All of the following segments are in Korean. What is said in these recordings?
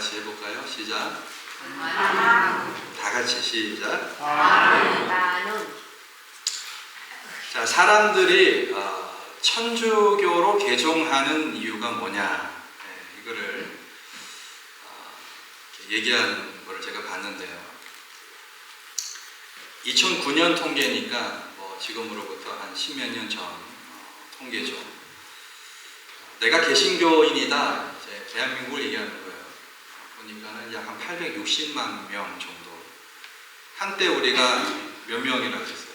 같이 해볼까요? 시작. 다 같이 시작. 자, 사람들이 천주교로 개종하는 이유가 뭐냐, 이거를 얘기하는 거를 제가 봤는데요. 2009년 통계니까 지금으로부터 한 10몇 년 전 통계죠. 내가 개신교인이다, 이제 대한민국을 얘기하는 거예요. 보니까는 약 한 860만 명 정도. 한때 우리가 몇 명이라고 했어요?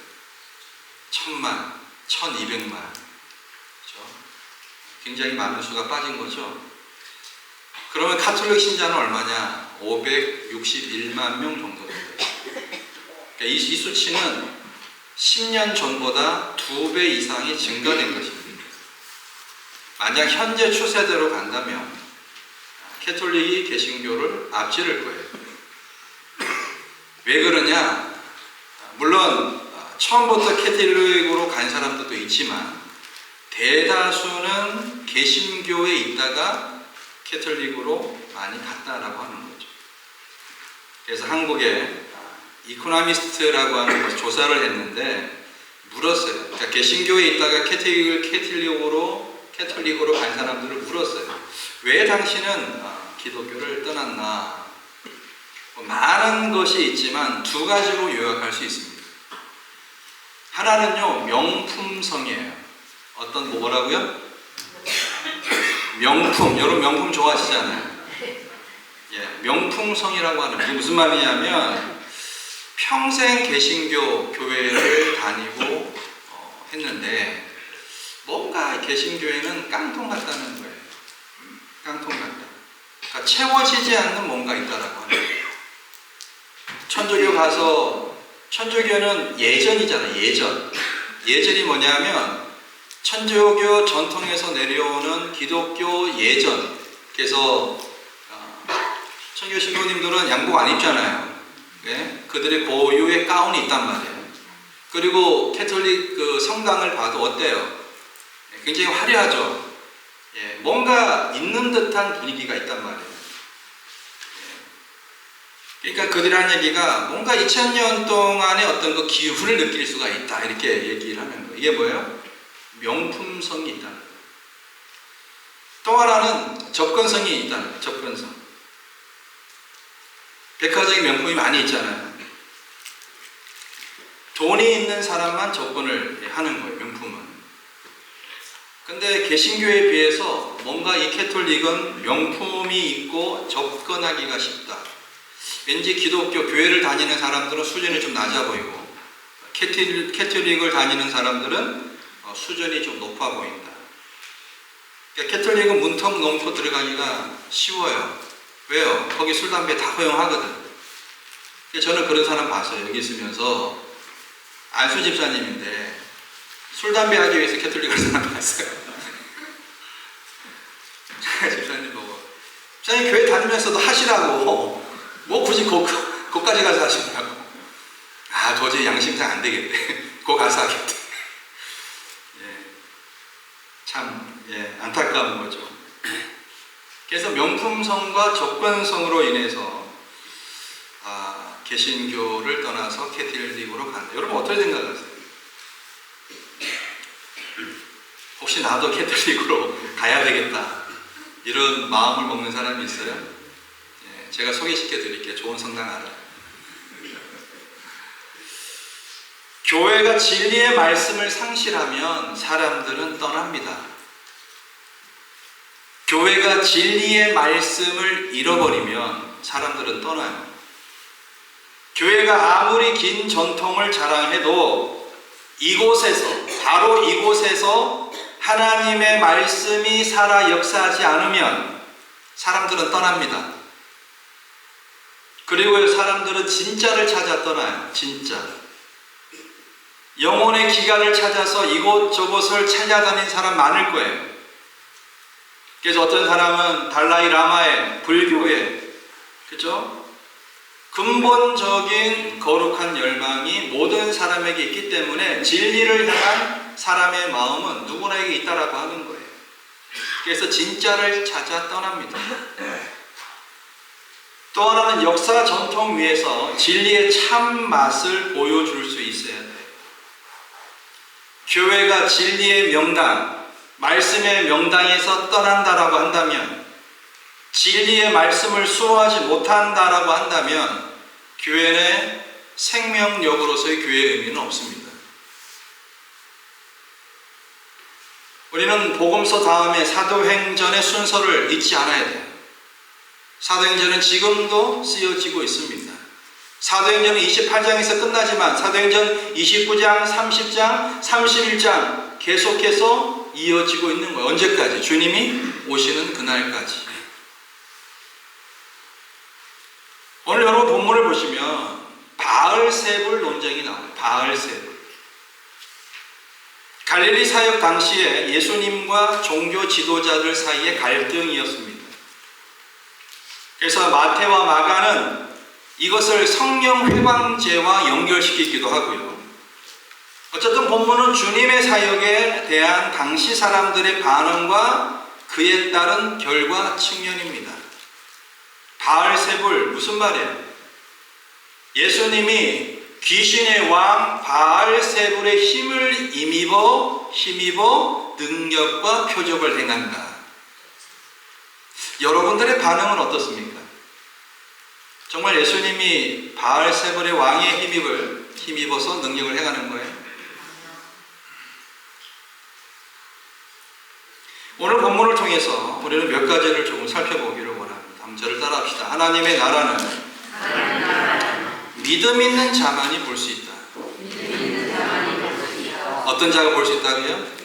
1000만, 1200만. 그렇죠? 굉장히 많은 수가 빠진 거죠. 그러면 가톨릭 신자는 얼마냐? 561만 명 정도 됩니다. 그러니까 이 수치는 10년 전보다 2배 이상이 증가된 것입니다. 만약 현재 추세대로 간다면 캐톨릭이 개신교를 앞지를 거예요. 왜 그러냐? 물론 처음부터 캐톨릭으로 간 사람들도 있지만 대다수는 개신교에 있다가 캐톨릭으로 많이 갔다라고 하는 거죠. 그래서 한국에 이코노미스트라고 하는 조사를 했는데 물었어요. 그러니까 개신교에 있다가 캐톨릭으로 간 사람들을 물었어요. 왜 당신은 기독교를 떠났나? 많은 것이 있지만 두 가지로 요약할 수 있습니다. 하나는요, 명품성이에요. 어떤 뭐라고요? 명품. 여러분 명품 좋아하시잖아요. 명품성이라고 하는 게 무슨 말이냐면 평생 개신교 교회를 다니고 했는데 뭔가 개신교회는 깡통 같다는 거예요. 깡통 같다. 그러니까 채워지지 않는 뭔가 있다라고 하는 거예요. 천주교 가서, 천주교는 예전이잖아요. 예전이 뭐냐면 천주교 전통에서 내려오는 기독교 예전. 그래서 천주교 신부님들은 양복 안 입잖아요. 그들의 고유의 가운이 있단 말이에요. 그리고 캐톨릭 성당을 봐도 어때요? 굉장히 화려하죠. 뭔가 있는 듯한 분위기가 있단 말이에요. 그러니까 그들이 한 얘기가 뭔가 2000년 동안의 어떤 그 기후를 느낄 수가 있다, 이렇게 얘기를 하는 거예요. 이게 뭐예요? 명품성이 있다는 거예요. 또 하나는 접근성이 있다는 거예요. 접근성. 백화점에 명품이 많이 있잖아요. 돈이 있는 사람만 접근을 하는 거예요, 명품은. 근데 개신교에 비해서 뭔가 이 캐톨릭은 명품이 있고 접근하기가 쉽다. 왠지 기독교 교회를 다니는 사람들은 수준이 좀 낮아 보이고 캐톨릭을 다니는 사람들은 수준이 좀 높아 보인다. 그러니까 캐톨릭은 문턱 넘고 들어가기가 쉬워요. 왜요? 거기 술, 담배 다 허용하거든. 저는 그런 사람 봤어요. 여기 있으면서 안수 집사님인데 술, 담배 하기 위해서 캐톨릭 갈 사람 봤어요. 집사님 보고, 집사님 교회 다니면서도 하시라고, 뭐 굳이 거기까지 가서 하시냐고. 도저히 양심상 안 되겠대. 거 가서 하겠대. 참 안타까운 거죠. 그래서 명품성과 접근성으로 인해서 개신교를 떠나서 캐톨릭으로 간다. 여러분 어떻게 생각하세요? 혹시 나도 캐톨릭으로 가야 되겠다, 이런 마음을 먹는 사람이 있어요? 제가 소개시켜 드릴게요. 좋은 성당 알아요. 교회가 진리의 말씀을 상실하면 사람들은 떠납니다. 교회가 진리의 말씀을 잃어버리면 사람들은 떠나요. 교회가 아무리 긴 전통을 자랑해도 바로 이곳에서 하나님의 말씀이 살아 역사하지 않으면 사람들은 떠납니다. 그리고 사람들은 진짜를 찾아 떠나요. 진짜. 영혼의 기간을 찾아서 이곳저곳을 찾아다닌 사람 많을 거예요. 그래서 어떤 사람은 달라이 라마의 불교에, 그죠? 근본적인 거룩한 열망이 모든 사람에게 있기 때문에 진리를 향한 사람의 마음은 누구나에게 있다라고 하는 거예요. 그래서 진짜를 찾아 떠납니다. 또 하나는 역사 전통 위에서 진리의 참 맛을 보여줄 수 있어야 돼요. 교회가 진리의 명당, 말씀의 명당에서 떠난다라고 한다면, 진리의 말씀을 수호하지 못한다라고 한다면 교회는 생명력으로서의 교회의 의미는 없습니다. 우리는 복음서 다음에 사도행전의 순서를 잊지 않아야 돼요. 사도행전은 지금도 쓰여지고 있습니다. 사도행전은 28장에서 끝나지만 사도행전 29장, 30장, 31장 계속해서 이어지고 있는 거예요. 언제까지? 주님이 오시는 그날까지. 오늘 여러분 본문을 보시면 바알세불 논쟁이 나와요. 바알세불. 갈릴리 사역 당시에 예수님과 종교 지도자들 사이의 갈등이었습니다. 그래서 마태와 마가는 이것을 성령 회방제와 연결시키기도 하고요. 어쨌든 본문은 주님의 사역에 대한 당시 사람들의 반응과 그에 따른 결과 측면입니다. 바알세불 무슨 말이에요? 예수님이 귀신의 왕 바알세불의 힘을 힘입어 능력과 표적을 행한다. 여러분들의 반응은 어떻습니까? 정말 예수님이 바알세불의 왕의 힘입어서 능력을 행하는 거예요? 오늘 본문을 통해서 우리는 몇 가지를 조금 살펴보기를 원합니다. 한번 저를 따라합시다. 하나님의 나라는 믿음 있는 자만이 볼 수 있다. 어떤 자가 볼 수 있다고요?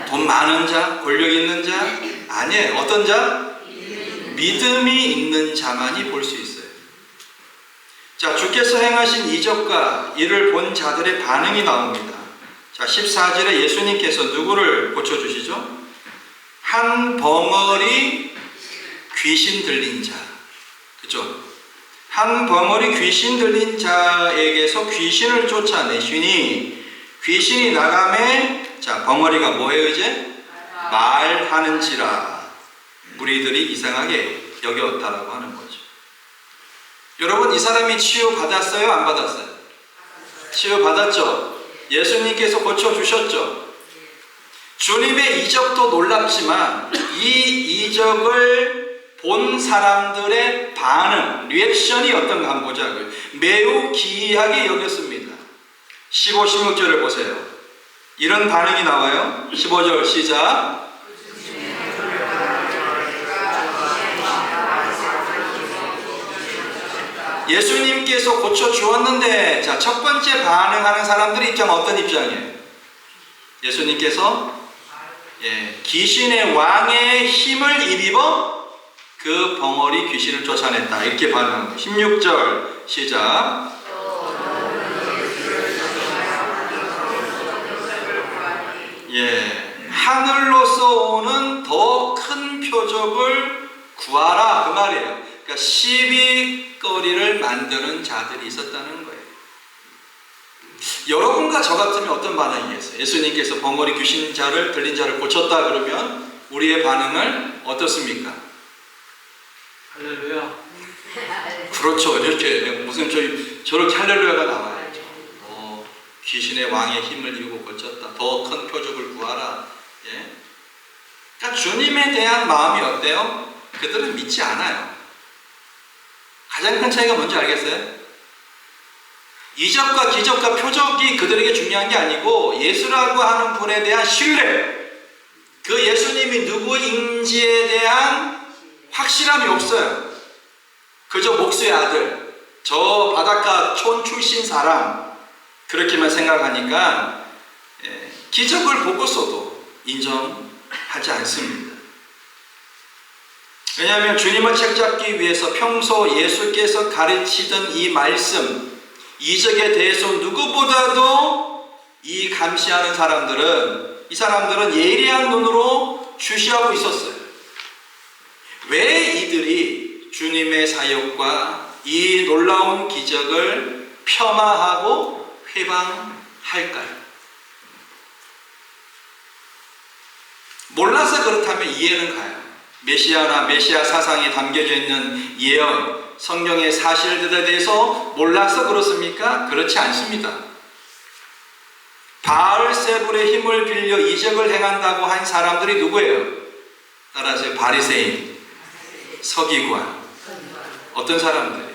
돈 많은 자? 권력 있는 자? 아니에요. 어떤 자? 믿음이 있는 자만이 볼 수 있어요. 자, 주께서 행하신 이적과 이를 본 자들의 반응이 나옵니다. 자, 14절에 예수님께서 누구를 고쳐주시죠? 한 벙어리 귀신 들린 자. 그죠? 한 벙어리 귀신 들린 자에게서 귀신을 쫓아내시니 귀신이 나가매, 자, 벙어리가 뭐예요 이제? 말하는지라 무리들이 이상하게 여겼다라고 하는 거죠. 여러분, 이 사람이 치유받았어요? 안 받았어요? 치유받았죠? 예수님께서 고쳐주셨죠? 주님의 이적도 놀랍지만 이 이적을 본 사람들의 반응, 리액션이 어떤가 한번 보자고요. 매우 기이하게 여겼습니다. 15, 16절을 보세요. 이런 반응이 나와요. 15절 시작. 예수님께서 고쳐주었는데, 자, 첫 번째 반응하는 사람들의 입장은 어떤 입장이에요? 예수님께서 귀신의 왕의 힘을 입어 그 벙어리 귀신을 쫓아냈다. 이렇게 반응합니다. 16절 시작. 하늘로서 오는 더 큰 표적을 구하라, 그 말이에요. 그러니까 시비거리를 만드는 자들이 있었다는 거예요. 여러분과 저 같으면 어떤 반응이겠어요? 예수님께서 벙어리 귀신 자를, 들린 자를 고쳤다 그러면 우리의 반응은 어떻습니까? 할렐루야. 그렇죠. 이렇게 무슨 저렇게 할렐루야가 나와야죠. 귀신의 왕의 힘을 입고 고쳤다. 더 큰 표적을 구하라. 그러니까 주님에 대한 마음이 어때요? 그들은 믿지 않아요. 가장 큰 차이가 뭔지 알겠어요? 이적과 기적과 표적이 그들에게 중요한 게 아니고 예수라고 하는 분에 대한 신뢰, 그 예수님이 누구인지에 대한 확실함이 없어요. 그저 목수의 아들, 저 바닷가 촌 출신 사람, 그렇게만 생각하니까 기적을 보고서도 인정하지 않습니다. 왜냐하면 주님을 책잡기 위해서 평소 예수께서 가르치던 이 말씀, 이적에 대해서 누구보다도 이 감시하는 사람들은, 이 사람들은 예리한 눈으로 주시하고 있었어요. 왜 이들이 주님의 사역과 이 놀라운 기적을 폄하하고 회방할까요? 몰라서 그렇다면 이해는 가요. 메시아나 메시아 사상에 담겨져 있는 예언, 성경의 사실들에 대해서 몰라서 그렇습니까? 그렇지 않습니다. 바알세불의 힘을 빌려 이적을 행한다고 한 사람들이 누구예요? 따라하세요. 바리새인, 서기관. 어떤 사람들이에요?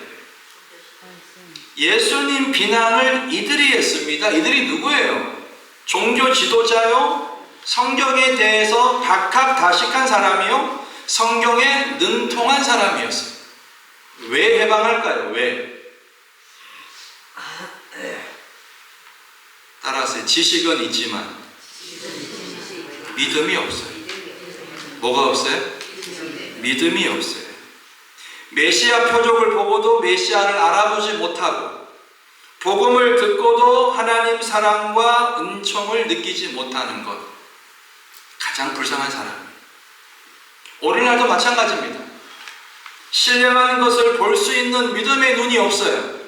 예수님 비난을 이들이 했습니다. 이들이 누구예요? 종교 지도자요? 성경에 대해서 박학다식한 사람이요? 성경에 능통한 사람이었어요. 왜 해방할까요? 왜? 따라서 지식은 있지만 믿음이 없어요. 뭐가 없어요? 믿음이 없어요. 메시아 표적을 보고도 메시아를 알아보지 못하고 복음을 듣고도 하나님 사랑과 은총을 느끼지 못하는 것, 가장 불쌍한 사람이에요. 오늘날도 마찬가지입니다. 신령한 것을 볼 수 있는 믿음의 눈이 없어요.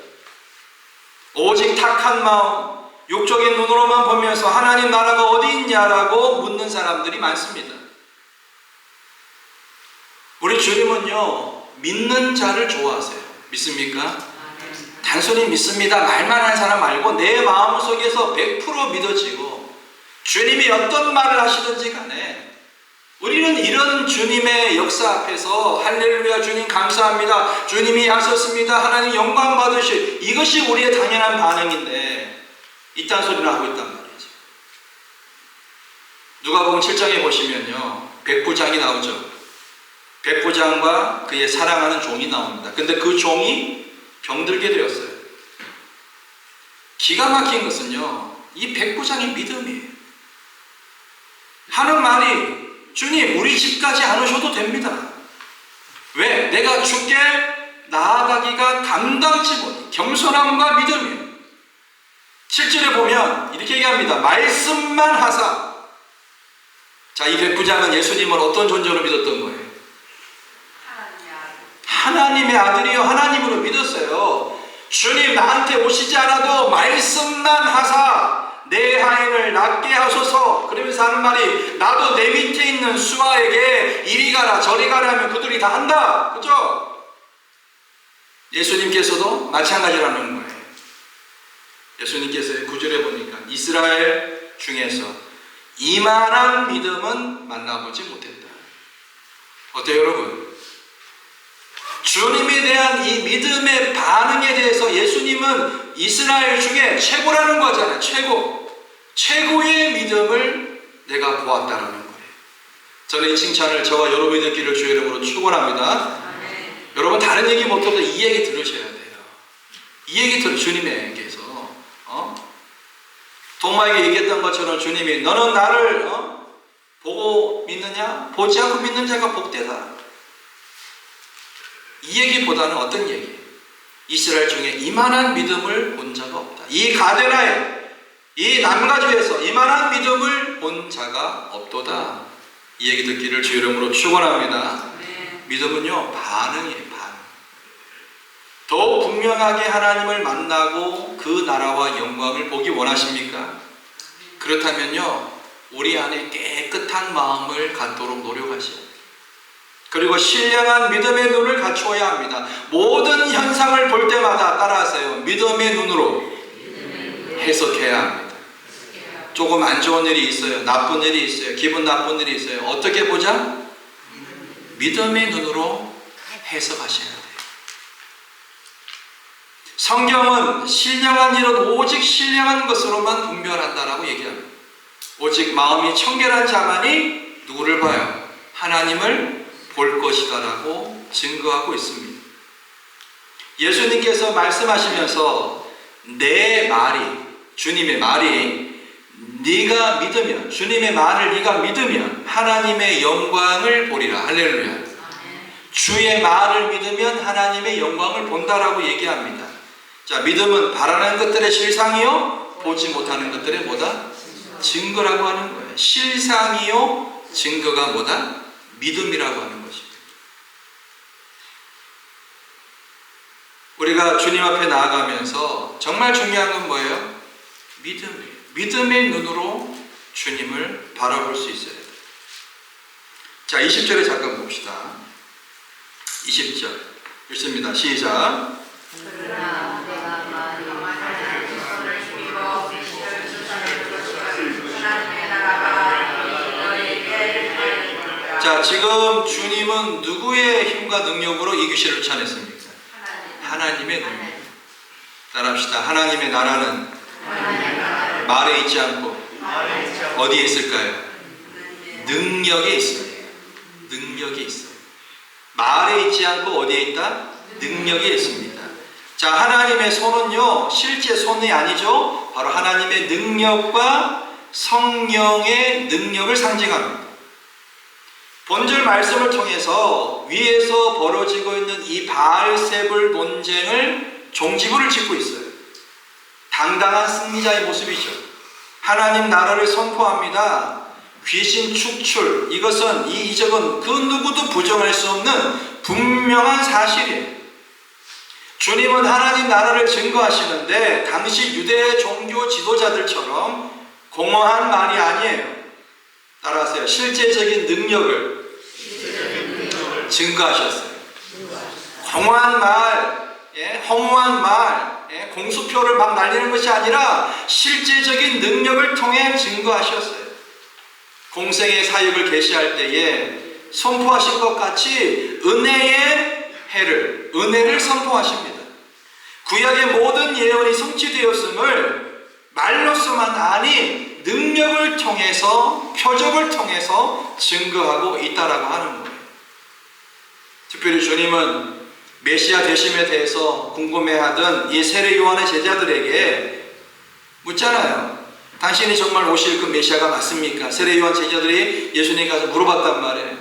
오직 탁한 마음, 육적인 눈으로만 보면서 하나님 나라가 어디 있냐라고 묻는 사람들이 많습니다. 우리 주님은요, 믿는 자를 좋아하세요. 믿습니까? 단순히 믿습니다 말만 한 사람 말고 내 마음속에서 100% 믿어지고 주님이 어떤 말을 하시든지 간에 우리는 이런 주님의 역사 앞에서 할렐루야 주님 감사합니다, 주님이 하셨습니다, 하나님 영광 받으시, 이것이 우리의 당연한 반응인데 이딴 소리를 하고 있단 말이죠. 누가복음 7장에 보시면요, 백부장이 나오죠. 백부장과 그의 사랑하는 종이 나옵니다. 근데 그 종이 병들게 되었어요. 기가 막힌 것은요, 이 백부장의 믿음이에요. 하는 말이 주님 우리 집까지 안 오셔도 됩니다. 왜? 내가 주께 나아가기가 감당치 못해. 겸손함과 믿음이에요. 7절에 보면 이렇게 얘기합니다. 말씀만 하사. 자, 이 백부장은 예수님을 어떤 존재로 믿었던 거예요? 하나님의 아들이요, 하나님으로 믿었어요. 주님 나한테 오시지 않아도 말씀만 하사 내 하인을 낫게 하소서. 그러면서 하는 말이, 나도 내 밑에 있는 수하에게 이리 가라 저리 가라 하면 그들이 다 한다. 그죠? 예수님께서도 마찬가지라는 거예요. 예수님께서 9절에 보니까 이스라엘 중에서 이만한 믿음은 만나보지 못했다. 어때요 여러분? 주님에 대한 이 믿음의 반응에 대해서 예수님은 이스라엘 중에 최고라는 거잖아요. 최고의 믿음을 내가 보았다라는 거예요. 저는 이 칭찬을 저와 여러분이 듣기를 주의 이름으로 축원합니다. 여러분 다른 얘기 못해도 이 얘기 들으셔야 돼요. 이 얘기 주님에게서 도마에게 얘기했던 것처럼 주님이 너는 나를 보고 믿느냐? 보지 않고 믿는 자가 복되다. 이 얘기보다는 어떤 얘기예요? 이스라엘 중에 이만한 믿음을 본 자가 없다. 이 가데나에, 이 남가주에서 이만한 믿음을 본 자가 없도다. 이 얘기 듣기를 주 이름으로 축원합니다. 믿음은요, 반응이에요. 반응. 더 분명하게 하나님을 만나고 그 나라와 영광을 보기 원하십니까? 그렇다면요, 우리 안에 깨끗한 마음을 갖도록 노력하셔야 돼요. 그리고 신령한 믿음의 눈을 갖추어야 합니다. 모든 현상을 볼 때마다 따라하세요. 믿음의 눈으로 해석해야 합니다. 조금 안 좋은 일이 있어요. 나쁜 일이 있어요. 기분 나쁜 일이 있어요. 어떻게 보자? 믿음의 눈으로 해석하셔야 돼요. 성경은 신령한 일은 오직 신령한 것으로만 분별한다라고 얘기합니다. 오직 마음이 청결한 자만이 누구를 봐요? 하나님을 볼 것이다라고 증거하고 있습니다. 예수님께서 말씀하시면서 내 말이, 주님의 말이 네가 믿으면, 주님의 말을 네가 믿으면 하나님의 영광을 보리라. 할렐루야. 주의 말을 믿으면 하나님의 영광을 본다라고 얘기합니다. 자, 믿음은 바라는 것들의 실상이요, 보지 못하는 것들의 뭐다? 증거라고 하는 거예요. 실상이요, 증거가 뭐다? 믿음이라고 하는 것입니다. 우리가 주님 앞에 나아가면서 정말 중요한 건 뭐예요? 믿음이에요. 믿음의 눈으로 주님을 바라볼 수 있어야 돼요. 자, 20절에 잠깐 봅시다. 20절 읽습니다. 시작. 그러나 내가 많이 하나님의 손을 힘입어 계시를 주시는 하나님의 나라가 너희에게 이르리라. 자, 지금 주님은 누구의 힘과 능력으로 이 귀신을 쫓아냈습니까? 하나님의 능력. 따라합시다. 하나님의 나라는 말에 있지 않고 어디에 있을까요? 능력에 있습니다. 능력이 있어요. 말에 있지 않고 어디에 있다? 능력에 있습니다. 자, 하나님의 손은요, 실제 손이 아니죠. 바로 하나님의 능력과 성령의 능력을 상징합니다. 본절 말씀을 통해서 위에서 벌어지고 있는 이 바알세불 논쟁을 종지부를 짓고 있어요. 당당한 승리자의 모습이죠. 하나님 나라를 선포합니다. 귀신 축출, 이것은 이 이적은 그 누구도 부정할 수 없는 분명한 사실이에요. 주님은 하나님 나라를 증거하시는데 당시 유대 종교 지도자들처럼 공허한 말이 아니에요. 따라하세요. 실제적인 능력을 증거하셨어요. 공허한 말, 허무한 말, 공수표를 막 날리는 것이 아니라 실제적인 능력을 통해 증거하셨어요. 공생의 사역을 계시할 때에 선포하신 것 같이 은혜의 해를, 은혜를 선포하십니다. 구약의 모든 예언이 성취되었음을 말로서만 아닌 능력을 통해서, 표적을 통해서 증거하고 있다라고 하는 거예요. 특별히 주님은 메시아 되심에 대해서 궁금해하던 이 세례 요한의 제자들에게 묻잖아요. 당신이 정말 오실 그 메시아가 맞습니까? 세례 요한 제자들이 예수님 가서 물어봤단 말이에요.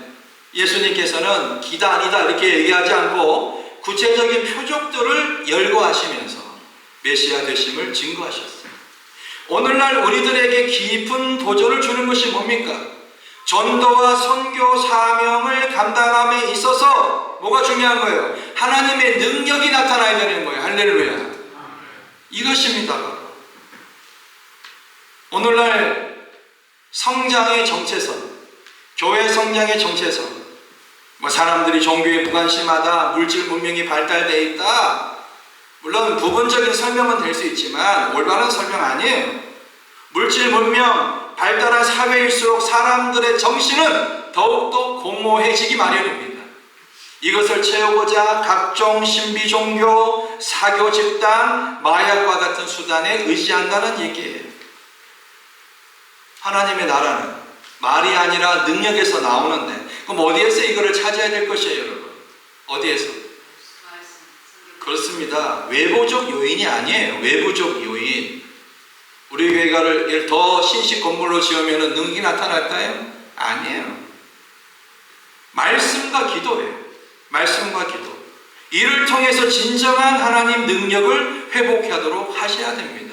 예수님께서는 기다 아니다 이렇게 얘기하지 않고 구체적인 표적들을 열거하시면서 메시아 되심을 증거하셨어요. 오늘날 우리들에게 깊은 도전을 주는 것이 뭡니까? 전도와 선교 사명을 감당함에 있어서 뭐가 중요한 거예요? 하나님의 능력이 나타나야 되는 거예요. 할렐루야. 이것입니다. 오늘날 성장의 정체성, 교회 성장의 정체성, 사람들이 종교에 무관심하다, 물질 문명이 발달되어 있다. 물론 부분적인 설명은 될 수 있지만 올바른 설명 아니에요. 물질 문명, 발달한 사회일수록 사람들의 정신은 더욱더 공허해지기 마련입니다. 이것을 채우고자 각종 신비 종교, 사교 집단, 마약과 같은 수단에 의지한다는 얘기예요. 하나님의 나라는 말이 아니라 능력에서 나오는데, 그럼 어디에서 이거를 찾아야 될 것이에요, 여러분? 어디에서? 그렇습니다. 외부적 요인이 아니에요. 외부적 요인. 우리 교회가를 더 신식 건물로 지으면 능력이 나타날까요? 아니에요. 말씀과 기도예요. 말씀과 기도. 이를 통해서 진정한 하나님 능력을 회복하도록 하셔야 됩니다.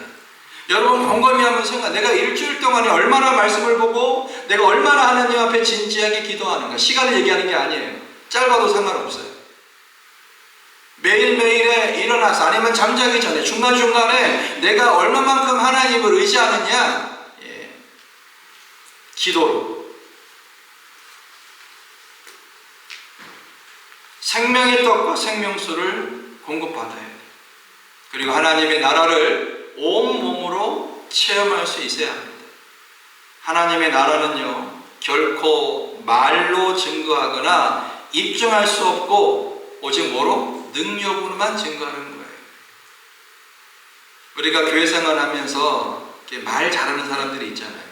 여러분 곰곰이 한번 생각, 내가 일주일 동안에 얼마나 말씀을 보고 내가 얼마나 하나님 앞에 진지하게 기도하는가. 시간을 얘기하는 게 아니에요. 짧아도 상관없어요. 매일매일에 일어나서 아니면 잠자기 전에 중간중간에 내가 얼마만큼 하나님을 의지하느냐. 기도로. 생명의 떡과 생명수를 공급받아야 돼요. 그리고 하나님의 나라를 온몸으로 체험할 수 있어야 합니다. 하나님의 나라는요, 결코 말로 증거하거나 입증할 수 없고 오직 뭐로? 능력으로만 증거하는 거예요. 우리가 교회 생활하면서 말 잘하는 사람들이 있잖아요.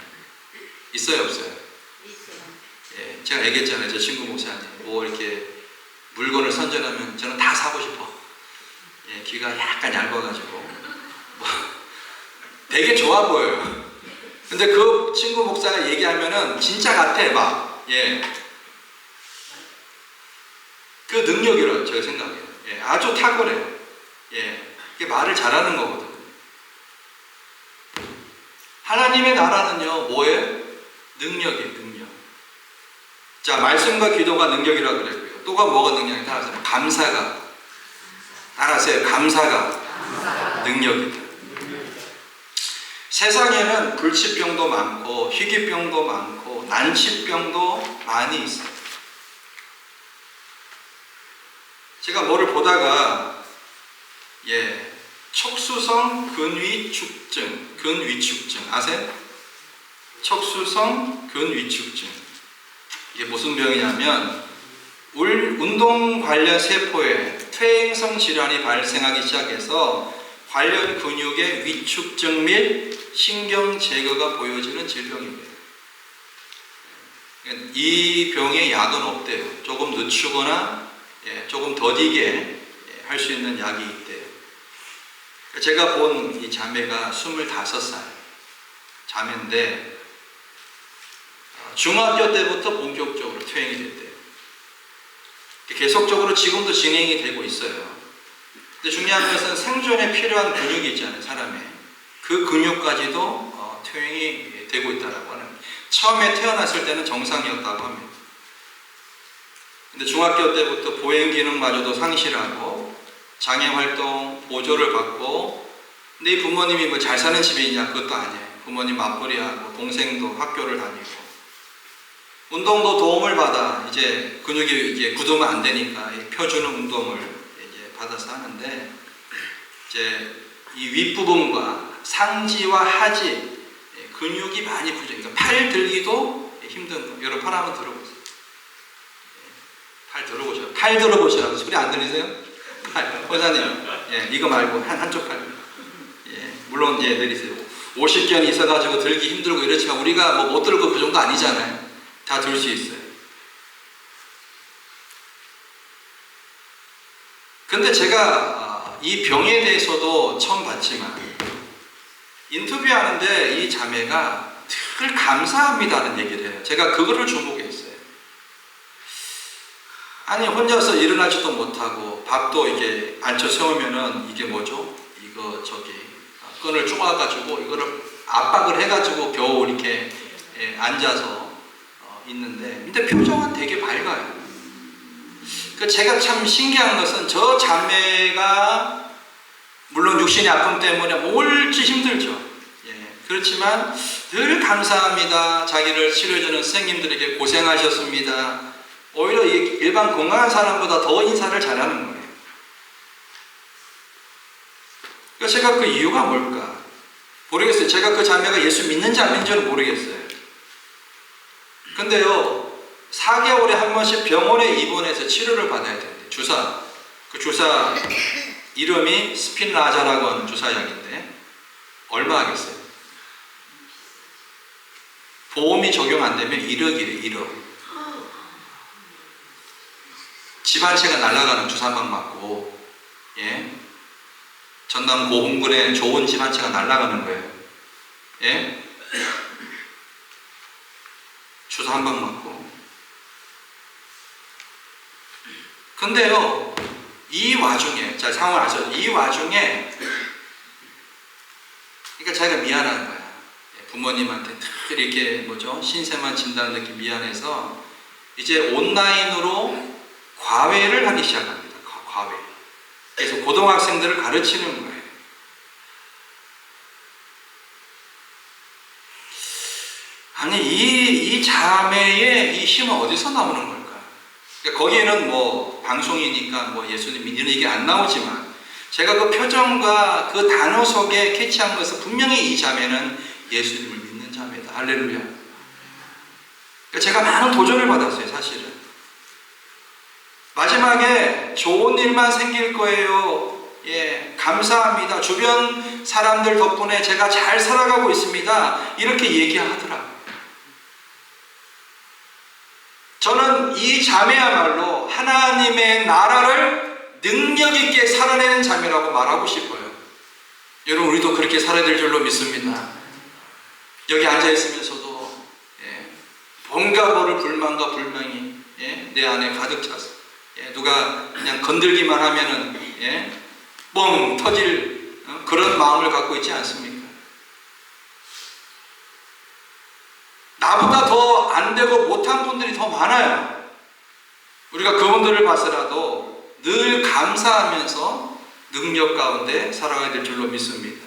있어요, 없어요? 있어요. 제가 얘기했잖아요. 저 친구 목사님 뭐 이렇게 물건을 선전하면 저는 다 사고 싶어. 귀가 약간 얇아가지고 되게 좋아 보여요. 근데 그 친구 목사가 얘기하면은 진짜 같아 막. 그 능력이라고 제가 생각해요. 아주 탁월해요. 이게 말을 잘하는 거거든요. 하나님의 나라는요, 뭐예요? 능력이에요, 능력. 자, 말씀과 기도가 능력이라고 그랬고요. 또가 뭐가 능력이다? 따라하세요. 감사가. 따라하세요. 감사가 능력이다. 세상에는 불치병도 많고 희귀병도 많고 난치병도 많이 있어요. 제가 뭐를 보다가 척수성 근위축증 아세요? 척수성 근위축증. 이게 무슨 병이냐면 운동 관련 세포에 퇴행성 질환이 발생하기 시작해서 관련 근육의 위축증 및 신경 제거가 보여지는 질병입니다. 이 병에 약은 없대요. 조금 늦추거나 조금 더디게 할 수 있는 약이 있대요. 제가 본 이 자매가 25살 자매인데 중학교 때부터 본격적으로 퇴행이 됐대요. 계속적으로 지금도 진행이 되고 있어요. 근데 중요한 것은 생존에 필요한 근육이 있잖아요, 사람의. 그 근육까지도 퇴행이 되고 있다고 하는. 처음에 태어났을 때는 정상이었다고 합니다. 근데 중학교 때부터 보행 기능마저도 상실하고 장애활동 보조를 받고, 근데 이 부모님이 뭐 잘 사는 집에 있냐? 그것도 아니에요. 부모님 맞벌이하고 동생도 학교를 다니고 운동도 도움을 받아 이제 근육이 이제 굳으면 안 되니까 펴주는 운동을 이제 받아서 하는데, 이제 이 윗부분과 상지와 하지 근육이 많이 부족해요. 그러니까 팔 들기도 힘든 거. 여러분 팔 한번 들어보세요. 팔 들어보셔. 팔 들어보시라고. 소리 안 들리세요? 팔. 호사님, 이거 말고 한쪽 팔. 물론 내리세요. 50견이 있어가지고 들기 힘들고 이렇지만 우리가 뭐 못 들고 그 정도 아니잖아요. 다 들 수 있어요. 근데 제가 이 병에 대해서도 처음 봤지만 인터뷰하는데 이 자매가 늘 감사합니다는 얘기를 해요. 제가 그거를 주목했어요. 아니 혼자서 일어나지도 못하고 밥도 이게 앉혀 세우면은 이게 뭐죠? 이거 끈을 쪼아가지고 이거를 압박을 해가지고 겨우 이렇게 앉아서 있는데, 근데 표정은 되게 밝아요. 제가 참 신기한 것은 저 자매가 물론 육신의 아픔 때문에 옳지 힘들죠. 그렇지만 늘 감사합니다. 자기를 치료해주는 선생님들에게 고생하셨습니다. 오히려 일반 건강한 사람보다 더 인사를 잘하는 거예요. 그래서 제가 그 이유가 뭘까 모르겠어요. 제가 그 자매가 예수 믿는지 안 믿는지는 모르겠어요. 근데요, 4개월에 한 번씩 병원에 입원해서 치료를 받아야 되는데, 그 주사 이름이 스핀라자라고 하는 주사약인데 얼마 하겠어요? 보험이 적용 안 되면 1억이래요. 1억. 집 한 채가 날아가는 주사 한 방 맞고, 전남 고흥군에 좋은 집 한 채가 날아가는 거예요. 주사 한 방 맞고. 근데요, 이 와중에, 자, 상황을 아셔요. 이 와중에, 그러니까 자기가 미안한 거야. 부모님한테 늘 이렇게 신세만 진다는 느낌 미안해서 이제 온라인으로 과외를 하기 시작합니다. 과외. 그래서 고등학생들을 가르치는 거예요. 아니 이 자매의 이 힘은 어디서 나오는 걸까? 그러니까 거기에는 뭐 방송이니까 뭐 예수님 이런 얘기 안 나오지만 제가 그 표정과 그 단어 속에 캐치한 것은 분명히 이 자매는 예수님을 믿는 자매다. 할렐루야. 그러니까 제가 많은 도전을 받았어요, 사실은. 마지막에 좋은 일만 생길 거예요. 감사합니다. 주변 사람들 덕분에 제가 잘 살아가고 있습니다. 이렇게 얘기하더라고요. 저는 이 자매야말로 하나님의 나라를 능력 있게 살아내는 자매라고 말하고 싶어요. 여러분, 우리도 그렇게 살아야 될 줄로 믿습니다. 여기 앉아 있으면서도 뭔가 모를 불만과 불명이 내 안에 가득 차서 누가 그냥 건들기만 하면은 뻥 터질 그런 마음을 갖고 있지 않습니까? 나보다 더 안 되고 못한 분들이 더 많아요. 우리가 그분들을 봐서라도 늘 감사하면서 능력 가운데 살아가야 될 줄로 믿습니다.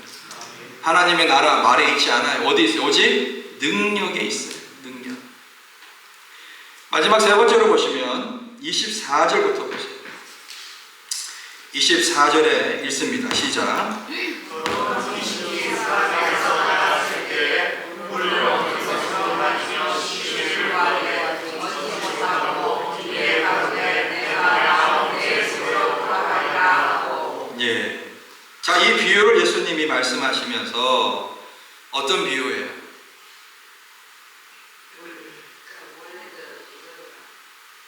하나님의 나라 말에 있지 않아요. 어디 있어요? 오직 능력에 있어요. 능력. 마지막 세 번째로 보시면 24절부터 보세요. 24절에 읽습니다. 시작. 예. 자, 이 비유를 예수님이 말씀하시면서 어떤 비유예요?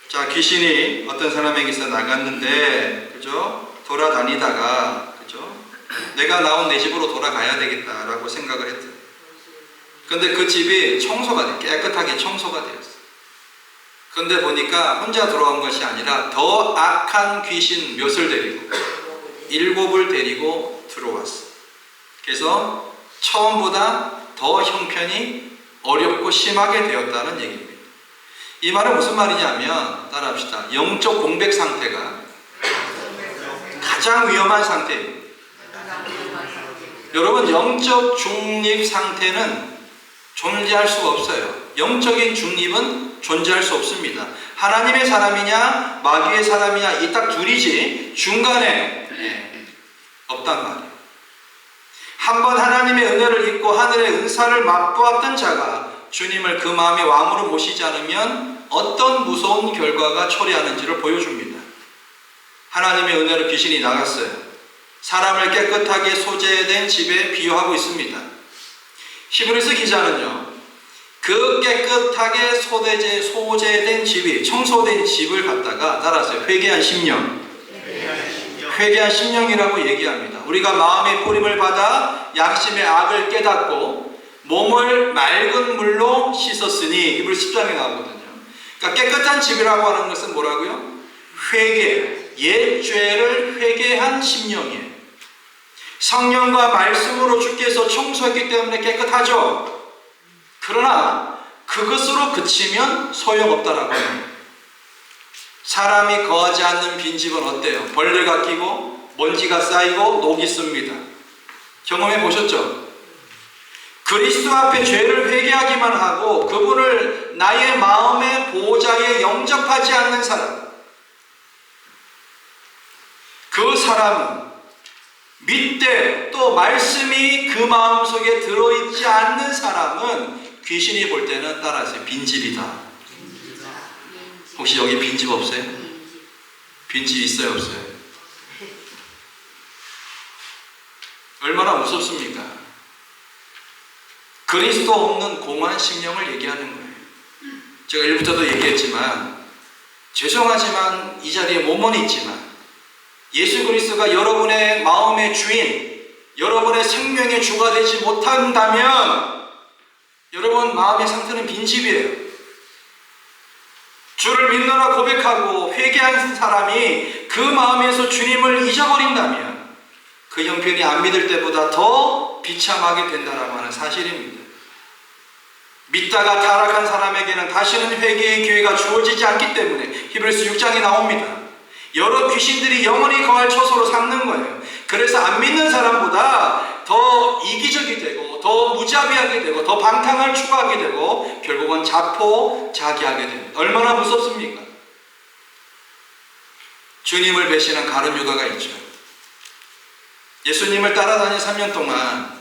자, 귀신이 어떤 사람에게서 나갔는데, 그죠? 돌아다니다가, 그죠? 내가 나온 내 집으로 돌아가야 되겠다라고 생각을 했대. 근데 그 집이 청소가 돼, 깨끗하게 청소가 되었어. 근데 보니까 혼자 돌아온 것이 아니라 더 악한 귀신 몇을 데리고, 7을 데리고 들어왔어. 그래서 처음보다 더 형편이 어렵고 심하게 되었다는 얘기입니다. 이 말은 무슨 말이냐면, 따라합시다. 영적 공백 상태가 가장 위험한 상태입니다. 여러분, 영적 중립 상태는 존재할 수가 없어요. 영적인 중립은 존재할 수 없습니다. 하나님의 사람이냐 마귀의 사람이냐 이 딱 둘이지 중간에 없단 말이에요. 한번 하나님의 은혜를 입고 하늘의 은사를 맛보았던 자가 주님을 그 마음의 왕으로 모시지 않으면 어떤 무서운 결과가 초래하는지를 보여줍니다. 하나님의 은혜로 귀신이 나갔어요. 사람을 깨끗하게 소재된 집에 비유하고 있습니다. 히브리서 기자는요, 그 깨끗하게 소재된 집이, 청소된 집을 갖다가 따라서 회개한 심령, 회개한 심령이라고 얘기합니다. 우리가 마음의 뿌림을 받아 양심의 악을 깨닫고 몸을 맑은 물로 씻었으니, 히브리 10장에 나오거든요. 그러니까 깨끗한 집이라고 하는 것은 뭐라고요? 회개, 옛 죄를 회개한 심령이에요. 성령과 말씀으로 주께서 청소했기 때문에 깨끗하죠. 그러나 그것으로 그치면 소용없다라고 해요. 사람이 거하지 않는 빈집은 어때요? 벌레가 끼고 먼지가 쌓이고 녹이 씁니다. 경험해 보셨죠? 그리스도 앞에 죄를 회개하기만 하고 그분을 나의 마음의 보호자에 영접하지 않는 사람, 그 사람은 밑대 또 말씀이 그 마음속에 들어있지 않는 사람은 귀신이 볼 때는 따라서 빈집이다. 혹시 여기 빈집 없어요? 빈집 있어요 없어요? 얼마나 무섭습니까? 그리스도 없는 공허한 심령을 얘기하는 거예요. 제가 1부터도 얘기했지만 죄송하지만 이 자리에 몸은 있지만 예수 그리스도가 여러분의 마음의 주인, 여러분의 생명의 주가 되지 못한다면 여러분 마음의 상태는 빈집이에요. 주를 믿노라 고백하고 회개한 사람이 그 마음에서 주님을 잊어버린다면 그 형편이 안 믿을 때보다 더 비참하게 된다라고 하는 사실입니다. 믿다가 타락한 사람에게는 다시는 회개의 기회가 주어지지 않기 때문에 히브리서 6장에 나옵니다. 여러 귀신들이 영원히 거할 처소로 삼는 거예요. 그래서 안 믿는 사람보다 더 이기적이 되고 더 무자비하게 되고 더 방탕을 추구하게 되고 결국은 자포자기하게 됩니다. 얼마나 무섭습니까? 주님을 배신한 가룟 유다가 있죠. 예수님을 따라다닌 3년 동안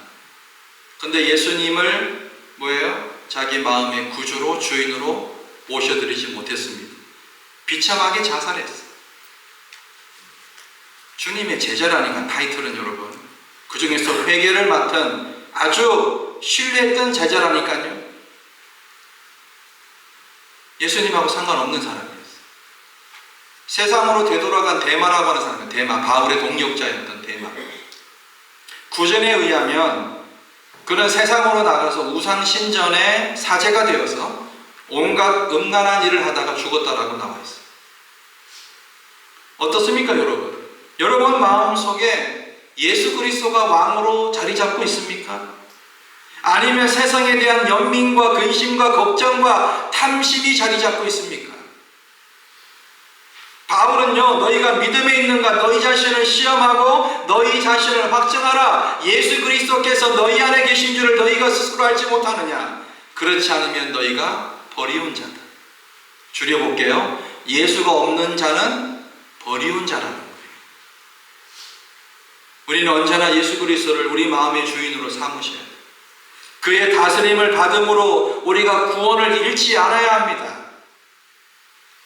근데 예수님을 뭐예요? 자기 마음의 구주로 주인으로 모셔드리지 못했습니다. 비참하게 자살했어요. 주님의 제자라니까 타이틀은 여러분 그 중에서 회개를 맡은 아주 신뢰했던 제자라니까요. 예수님하고 상관없는 사람이었어요. 세상으로 되돌아간 데마라고 하는 사람은 데마, 바울의 동역자였던 데마. 구전에 의하면 그는 세상으로 나가서 우상신전의 사제가 되어서 온갖 음란한 일을 하다가 죽었다라고 나와 있어요. 어떻습니까 여러분? 여러분 마음속에 예수 그리스도가 왕으로 자리 잡고 있습니까? 아니면 세상에 대한 연민과 근심과 걱정과 탐심이 자리 잡고 있습니까? 바울은요, 너희가 믿음에 있는가 너희 자신을 시험하고 너희 자신을 확증하라. 예수 그리스도께서 너희 안에 계신 줄을 너희가 스스로 알지 못하느냐? 그렇지 않으면 너희가 버리운 자다. 줄여볼게요. 예수가 없는 자는 버리운 자라는 거예요. 우리는 언제나 예수 그리스도를 우리 마음의 주인으로 삼으셔야 돼요. 그의 다스림을 받음으로 우리가 구원을 잃지 않아야 합니다.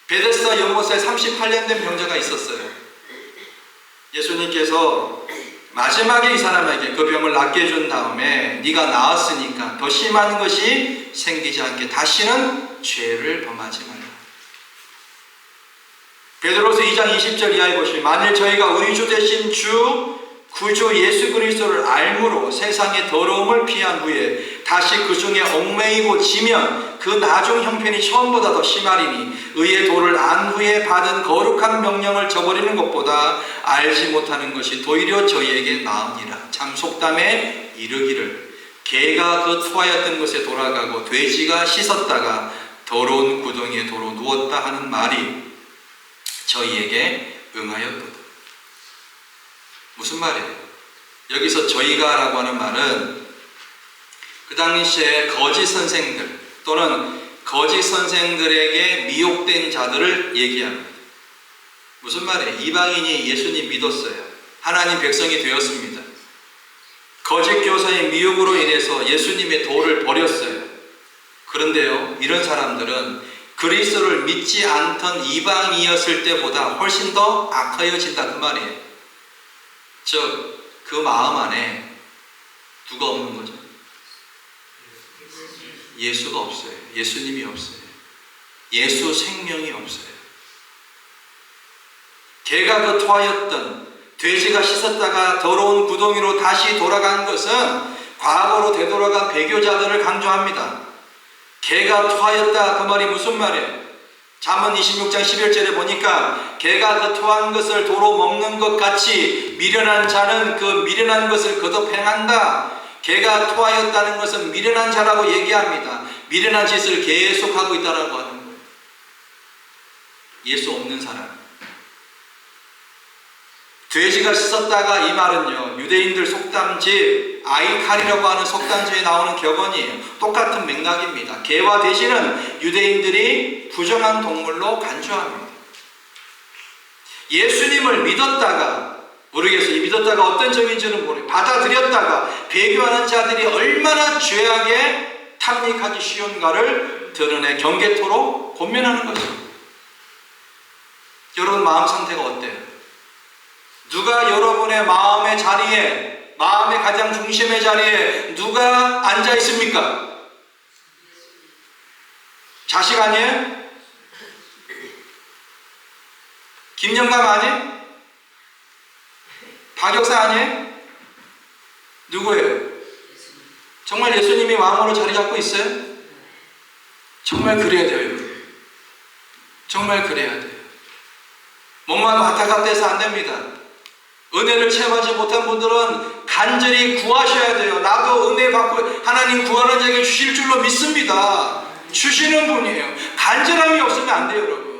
베데스다 연못에 38년 된 병자가 있었어요. 예수님께서 마지막에 이 사람에게 그 병을 낫게 해준 다음에 네가 나았으니까 더 심한 것이 생기지 않게 다시는 죄를 범하지 말라. 베드로서 2장 20절 이하에 보시면 만일 저희가 우리 주 되신 주 구주 예수 그리스도를 알므로 세상의 더러움을 피한 후에 다시 그 중에 얽매이고 지면 그 나중 형편이 처음보다 더 심하리니 의의 도를 안 후에 받은 거룩한 명령을 저버리는 것보다 알지 못하는 것이 도리어 저희에게 나으니라. 참 속담에 이르기를 개가 그 토하였던 곳에 돌아가고 돼지가 씻었다가 더러운 구덩이에 도로 누웠다 하는 말이 저희에게 응하였도다. 무슨 말이에요? 여기서 저희가 라고 하는 말은 그 당시에 거짓 선생들 또는 거짓 선생들에게 미혹된 자들을 얘기합니다. 무슨 말이에요? 이방인이 예수님 믿었어요. 하나님 백성이 되었습니다. 거짓 교사의 미혹으로 인해서 예수님의 도를 버렸어요. 그런데요, 이런 사람들은 그리스도를 믿지 않던 이방이었을 때보다 훨씬 더 악하여진다 그 말이에요. 즉, 그 마음 안에 누가 없는 거죠? 예수가 없어요. 예수님이 없어요. 예수 생명이 없어요. 개가 그 토하였던 돼지가 씻었다가 더러운 구덩이로 다시 돌아간 것은 과거로 되돌아간 배교자들을 강조합니다. 개가 토하였다 그 말이 무슨 말이에요? 잠언 26장 11절에 보니까 개가 그 토한 것을 도로 먹는 것 같이 미련한 자는 그 미련한 것을 거듭 행한다. 개가 토하였다는 것은 미련한 자라고 얘기합니다. 미련한 짓을 계속하고 있다고 하는 거예요. 예수 없는 사람. 돼지가 씻었다가 이 말은요, 유대인들 속담집 아이칼이라고 하는 속담집에 나오는 격언이에요. 똑같은 맥락입니다. 개와 돼지는 유대인들이 부정한 동물로 간주합니다. 예수님을 믿었다가 모르겠어요. 이 믿었다가 어떤 점인지는 모르겠어요. 받아들였다가 배교하는 자들이 얼마나 죄악에 탐닉하기 쉬운가를 드러내 경계토록 권면하는 거죠. 여러분 마음 상태가 어때요? 누가 여러분의 마음의 자리에, 마음의 가장 중심의 자리에 누가 앉아 있습니까? 자식 아니에요? 김영감 아니에요? 박역사 아니에요? 누구예요? 정말 예수님이 마음으로 자리 잡고 있어요? 정말 그래야 돼요, 여러분. 정말 그래야 돼요. 몸만 왔다 갔다 해서 안 됩니다. 은혜를 체험하지 못한 분들은 간절히 구하셔야 돼요. 나도 은혜 받고 하나님 구하는 자에게 주실 줄로 믿습니다. 주시는 분이에요. 간절함이 없으면 안 돼요, 여러분.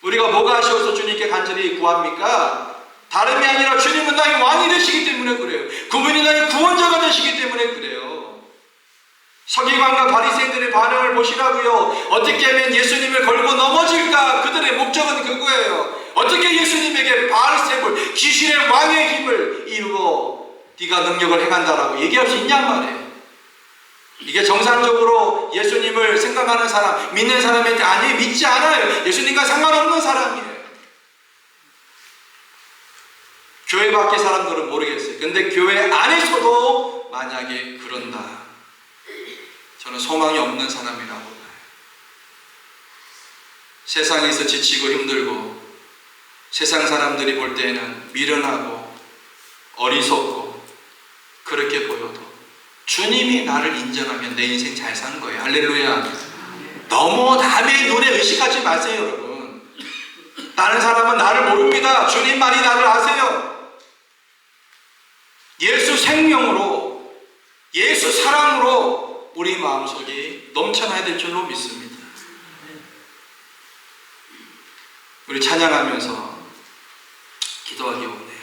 우리가 뭐가 아쉬워서 주님께 간절히 구합니까? 다름이 아니라 주님은 나의 왕이 되시기 때문에 그래요. 그분이 나의 구원자가 되시기 때문에 그래요. 서기관과 바리새인들의 반응을 보시라고요. 어떻게 하면 예수님을 걸고 넘어질까? 그들의 목적은 그거예요. 어떻게 예수님에게 바알세불 귀신의 왕의 힘을 이루어 네가 능력을 행한다라고 얘기할 수 있냔 말이에요. 이게 정상적으로 예수님을 생각하는 사람, 믿는 사람한테 아니 믿지 않아요. 예수님과 상관없는 사람이에요. 교회 밖의 사람들은 모르겠어요. 근데 교회 안에서도 만약에 그런다, 저는 소망이 없는 사람이라고 봐요. 세상에서 지치고 힘들고 세상 사람들이 볼 때에는 미련하고 어리석고 그렇게 보여도 주님이 나를 인정하면 내 인생 잘 산 거예요. 할렐루야. 너무 남의 눈에 의식하지 마세요, 여러분. 다른 사람은 나를 모릅니다. 주님만이 나를 아세요. 예수 생명으로, 예수 사랑으로 우리 마음속이 넘쳐나야 될 줄로 믿습니다. 우리 찬양하면서 기도하기 원해요.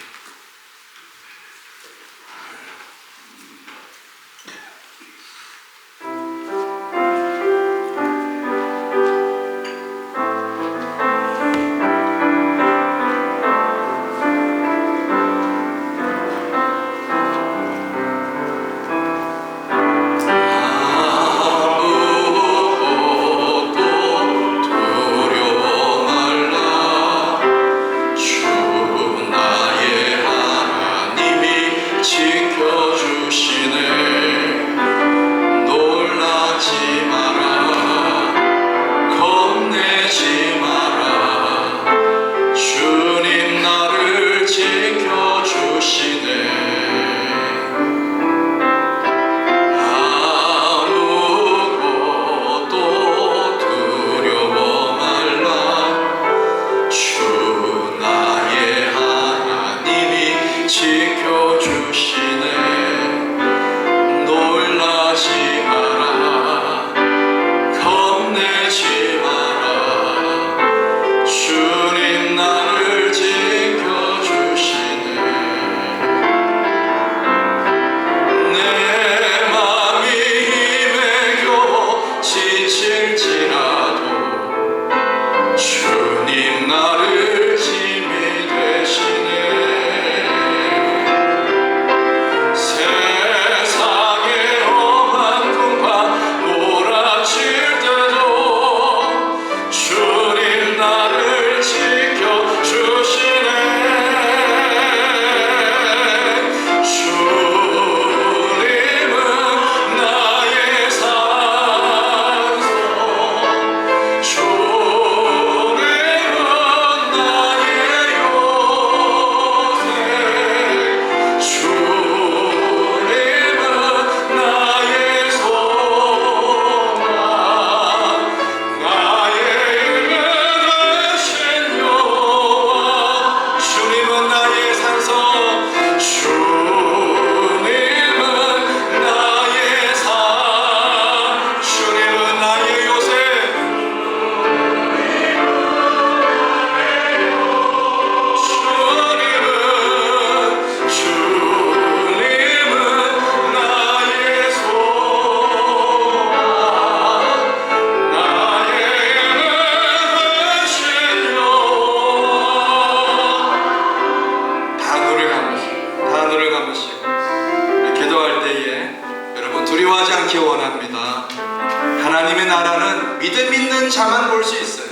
자만 볼 수 있어요.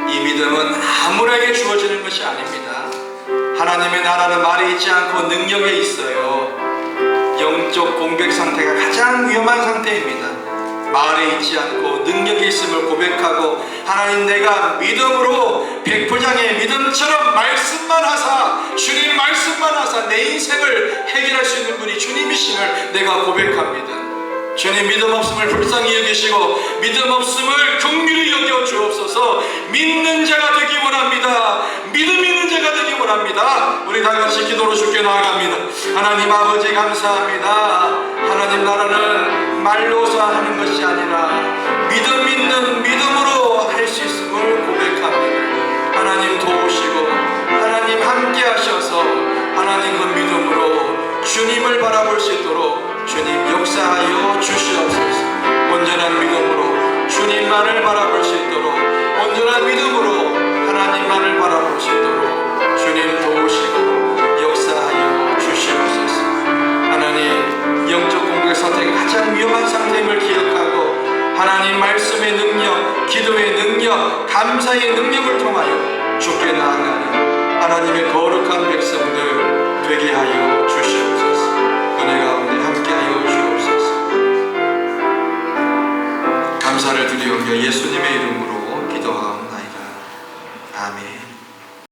이 믿음은 아무에게 주어지는 것이 아닙니다. 하나님의 나라는 말에 있지 않고 능력에 있어요. 영적 공백 상태가 가장 위험한 상태입니다. 말에 있지 않고 능력이 있음을 고백하고 하나님 내가 믿음으로 백부장의 믿음처럼 말씀만 하사 주님 말씀만 하사 내 인생을 해결할 수 있는 분이 주님이심을 내가 고백합니다. 주님 믿음 없음을 불쌍히 여기시고 믿음 없음을 긍휼히 여겨 주옵소서. 믿는 자가 되기 원합니다. 믿음 있는 자가 되기 원합니다. 우리 다 같이 기도로 주께 나아갑니다. 하나님 아버지 감사합니다. 하나님 나라는 말로서 하는 것이 아니라 믿음 있는 믿음으로 할 수 있음을 고백합니다. 하나님 도우시고 하나님 함께 하셔서 하나님 그 믿음으로 주님을 바라볼 수 있도록 주님 역사하여 주시옵소서. 온전한 믿음으로 주님만을 바라볼 수 있도록 온전한 믿음으로 하나님만을 바라볼 수 있도록 주님 도우시고 역사하여 주시옵소서. 하나님 영적 공격 상태가 가장 위험한 상태임을 기억하고 하나님 말씀의 능력, 기도의 능력, 감사의 능력을 통하여 주께 나아가는 하나님의 거룩한 백성들 되게 하여 주시옵소서. 은혜 가운데 함께하여 주옵소서. 감사를 드리오며 예수님의 이름으로 기도하옵나이다. 아멘.